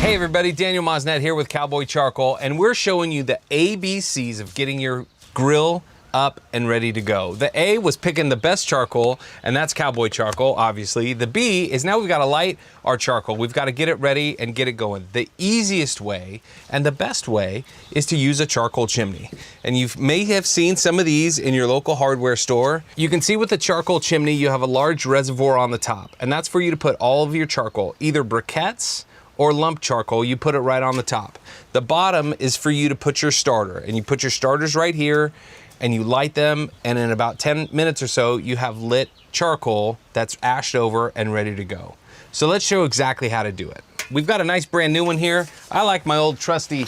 Hey everybody, Daniel Mosnet here with Cowboy Charcoal, and we're showing you the ABCs of getting your grill up and ready to go. The A was picking the best charcoal, and that's Cowboy Charcoal, obviously. The B is now we've got to light our charcoal. We've got to get it ready and get it going. The easiest way and the best way is to use a charcoal chimney. And you may have seen some of these in your local hardware store. You can see with the charcoal chimney, you have a large reservoir on the top, and that's for you to put all of your charcoal, either briquettes or lump charcoal. You put it right on the top. The bottom is for you to put your starter, and you put your starters right here, and you light them, and in about 10 minutes or so, you have lit charcoal that's ashed over and ready to go. So let's show exactly how to do it. We've got a nice brand new one here. I like my old trusty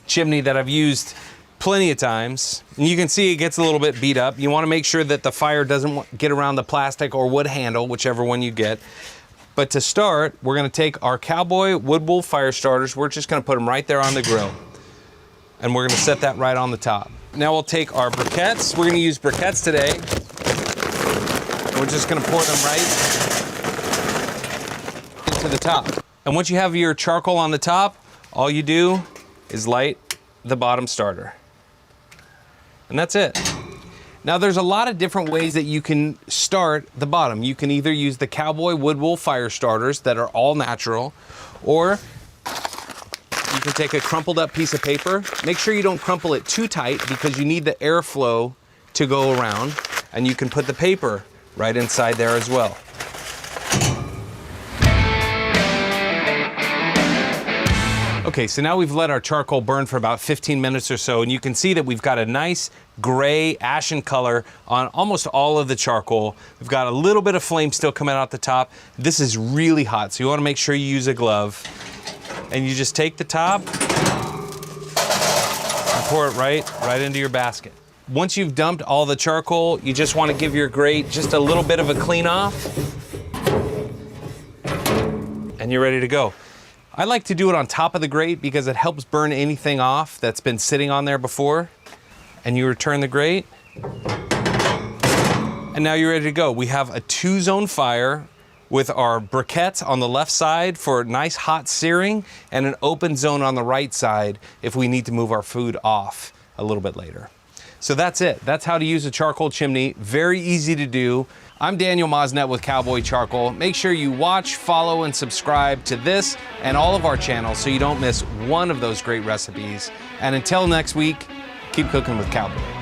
chimney that I've used plenty of times. And you can see it gets a little bit beat up. You wanna make sure that the fire doesn't get around the plastic or wood handle, whichever one you get. But to start, we're gonna take our Cowboy wood wool fire starters. We're just gonna put them right there on the grill. And we're gonna set that right on the top. Now we'll take our briquettes. We're gonna use briquettes today. We're just gonna pour them right into the top. And once you have your charcoal on the top, all you do is light the bottom starter. And that's it. Now there's a lot of different ways that you can start the bottom. You can either use the Cowboy wood wool fire starters that are all natural, or you can take a crumpled up piece of paper. Make sure you don't crumple it too tight because you need the airflow to go around, and you can put the paper right inside there as well. Okay, so now we've let our charcoal burn for about 15 minutes or so, and you can see that we've got a nice gray ashen color on almost all of the charcoal. We've got a little bit of flame still coming out the top. This is really hot, so you wanna make sure you use a glove. And you just take the top and pour it right into your basket. Once you've dumped all the charcoal, you just wanna give your grate just a little bit of a clean off, and you're ready to go. I like to do it on top of the grate because it helps burn anything off that's been sitting on there before. And you return the grate, and now you're ready to go. We have a 2-zone fire with our briquettes on the left side for nice hot searing, and an open zone on the right side if we need to move our food off a little bit later. So that's it. That's how to use a charcoal chimney. Very easy to do. I'm Daniel Mosnet with Cowboy Charcoal. Make sure you watch, follow, and subscribe to this and all of our channels so you don't miss one of those great recipes. And until next week, keep cooking with Cowboy.